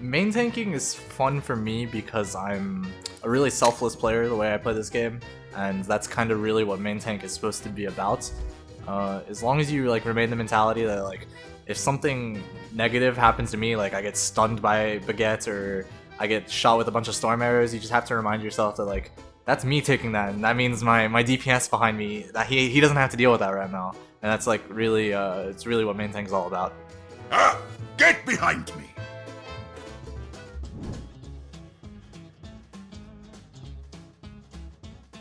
Main tanking is fun for me because I'm a really selfless player the way I play this game, and that's kind of really what main tank is supposed to be about. As long as you like remain the mentality that like if something negative happens to me, like I get stunned by Baguette or I get shot with a bunch of storm arrows, you just have to remind yourself that like that's me taking that, and that means my DPS behind me that he doesn't have to deal with that right now, and that's like really it's really what main tank is all about. Ah! Get behind me!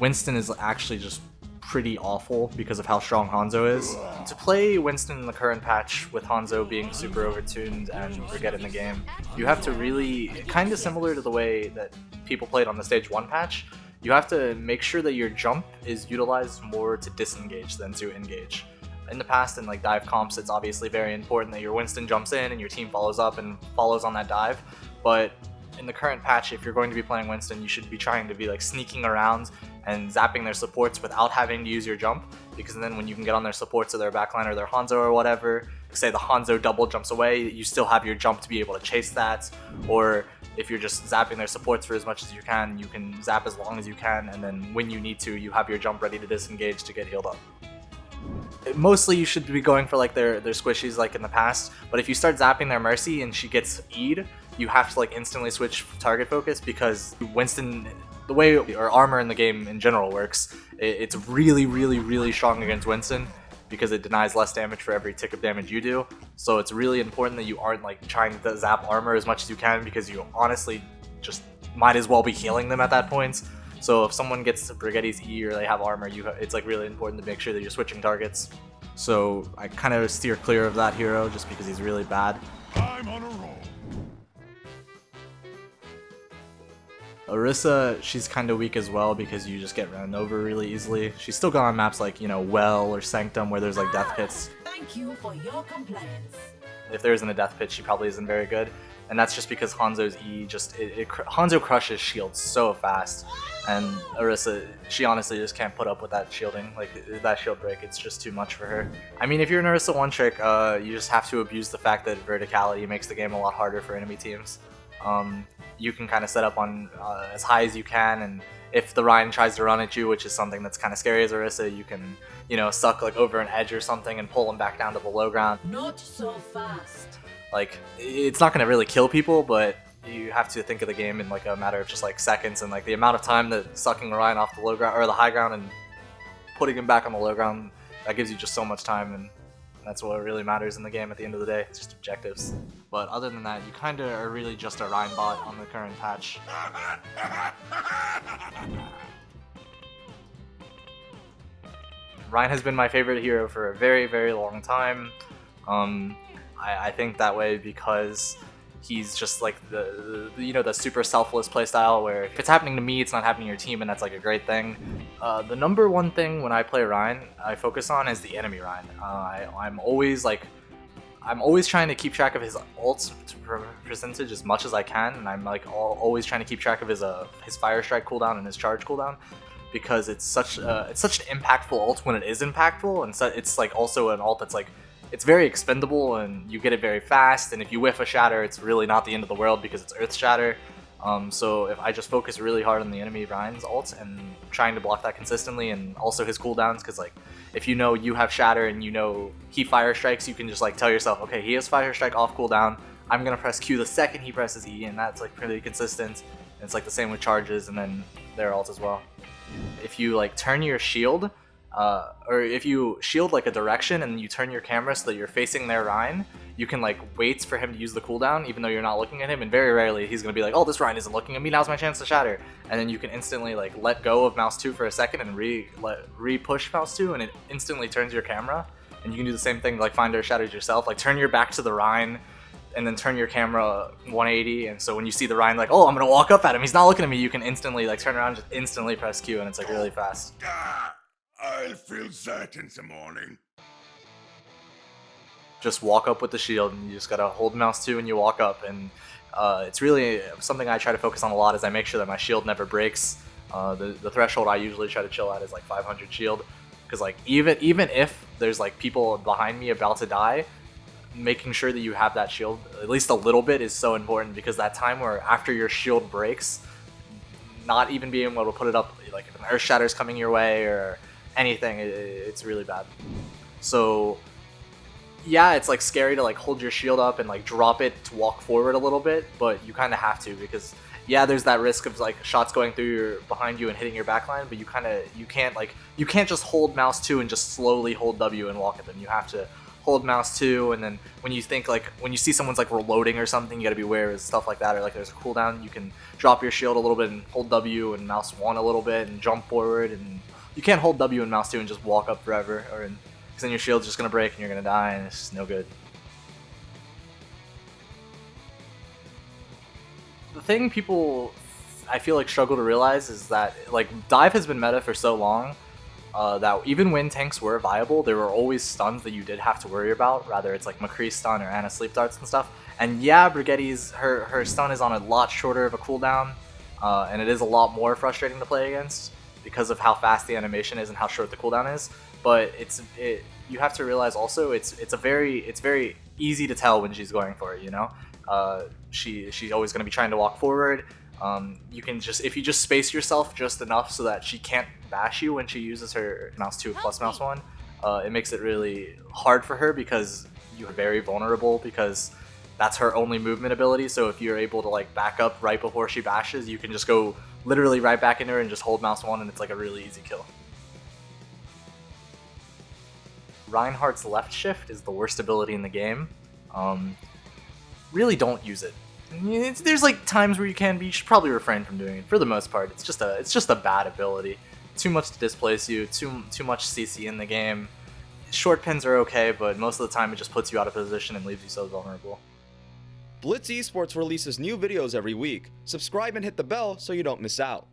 Winston is actually just pretty awful because of how strong Hanzo is. To play Winston in the current patch with Hanzo being super overtuned and Brigitte in the game, you have to really, kind of similar to the way that people played on the Stage 1 patch, you have to make sure that your jump is utilized more to disengage than to engage. In the past, in like dive comps, it's obviously very important that your Winston jumps in and your team follows up and follows on that dive, but in the current patch, if you're going to be playing Winston, you should be trying to be like sneaking around and zapping their supports without having to use your jump, because then when you can get on their supports or their backline or their Hanzo or whatever, say the Hanzo double jumps away, you still have your jump to be able to chase that, or if you're just zapping their supports for as much as you can zap as long as you can, and then when you need to, you have your jump ready to disengage to get healed up. Mostly you should be going for like their squishies like in the past, but if you start zapping their Mercy and she gets E'd, you have to like instantly switch target focus, because Winston, the way or armor in the game in general works, it's really strong against Winston because it denies less damage for every tick of damage you do. So it's really important that you aren't like trying to zap armor as much as you can, because you honestly just might as well be healing them at that point. So if someone gets Brigitte's E or they have armor, it's like really important to make sure that you're switching targets. So I kind of steer clear of that hero just because he's really bad. I'm on a roll. Orisa, she's kind of weak as well because you just get run over really easily. She's still good on maps like, you know, Well or Sanctum where there's like death pits. Thank you for your compliance. If there isn't a death pit, she probably isn't very good. And that's just because Hanzo's E Hanzo crushes shields so fast. And Orisa, she honestly just can't put up with that shielding, like that shield break, it's just too much for her. I mean, if you're an Orisa one trick, you just have to abuse the fact that verticality makes the game a lot harder for enemy teams. You can kind of set up on as high as you can, and if the Ryan tries to run at you, which is something that's kind of scary as Orisa, you can, you know, suck like over an edge or something and pull him back down to the low ground. Not so fast. Like, it's not going to really kill people, but you have to think of the game in like a matter of just like seconds, and like the amount of time that sucking Ryan off the low ground or the high ground and putting him back on the low ground, that gives you just so much time, and that's what really matters in the game at the end of the day. It's just objectives. But other than that, you kind of are really just a Ryan bot on the current patch. Ryan has been my favorite hero for a very long time. I think that way because he's just like the super selfless playstyle where if it's happening to me, it's not happening to your team, and that's like a great thing. The number one thing when I play Ryan, I focus on is the enemy Ryan. I'm always trying to keep track of his ult percentage as much as I can, and I'm like always trying to keep track of his fire strike cooldown and his charge cooldown, because it's such an impactful ult when it is impactful, and so it's like also an ult that's like, it's very expendable and you get it very fast, and if you whiff a shatter, it's really not the end of the world because it's earth shatter. So if I just focus really hard on the enemy Ryan's ult and trying to block that consistently, and also his cooldowns, because like if you know you have shatter and you know he fire strikes, you can just like tell yourself, okay, he has fire strike off cooldown, I'm gonna press Q the second he presses E, and that's like pretty consistent. And it's like the same with charges and then their ult as well. If you like turn your shield, or if you shield like a direction and you turn your camera so that you're facing their Ryan, you can like wait for him to use the cooldown even though you're not looking at him, and very rarely he's gonna be like, oh, this Ryan isn't looking at me, now's my chance to shatter, and then you can instantly like let go of mouse 2 for a second and re-push mouse 2, and it instantly turns your camera. And you can do the same thing, like find or shatters yourself, like turn your back to the Ryan and then turn your camera 180, and so when you see the Ryan like, oh, I'm gonna walk up at him, he's not looking at me, you can instantly like turn around and just instantly press Q, and it's like really fast. I'll feel that in the morning. Just walk up with the shield, and you just gotta hold mouse 2 and you walk up, and it's really something I try to focus on a lot, is I make sure that my shield never breaks. The threshold I usually try to chill at is like 500 shield, because like even if there's like people behind me about to die, making sure that you have that shield at least a little bit is so important, because that time where after your shield breaks, not even being able to put it up, like if an Earth Shatter is coming your way or anything, it's really bad. So yeah, it's like scary to like hold your shield up and like drop it to walk forward a little bit, but you kind of have to, because yeah, there's that risk of like shots going through your behind you and hitting your backline, but you can't just hold mouse 2 and just slowly hold W and walk at them. You have to hold mouse 2, and then when you see someone's like reloading or something, you gotta be aware of stuff like that, or like there's a cooldown, you can drop your shield a little bit and hold W and mouse 1 a little bit and jump forward, and you can't hold W and mouse 2 and just walk up forever, or because then your shield's just gonna break and you're gonna die, and it's just no good. The thing people, I feel like, struggle to realize is that like dive has been meta for so long that even when tanks were viable, there were always stuns that you did have to worry about, rather it's like McCree's stun or Anna's sleep darts and stuff. And yeah, Brigitte's her stun is on a lot shorter of a cooldown, and it is a lot more frustrating to play against because of how fast the animation is and how short the cooldown is. But you have to realize also it's very easy to tell when she's going for it, you know. She's always going to be trying to walk forward. You can if you just space yourself just enough so that she can't bash you when she uses her mouse 2 plus mouse 1, it makes it really hard for her, because you're very vulnerable, because that's her only movement ability. So if you're able to like back up right before she bashes, you can just go literally right back into her and just hold mouse 1, and it's like a really easy kill. Reinhardt's left shift is the worst ability in the game. Really don't use it. There's like times where you can, but you should probably refrain from doing it. For the most part, it's just a bad ability. Too much to displace you, too much CC in the game. Short pins are okay, but most of the time it just puts you out of position and leaves you so vulnerable. Blitz Esports releases new videos every week. Subscribe and hit the bell so you don't miss out.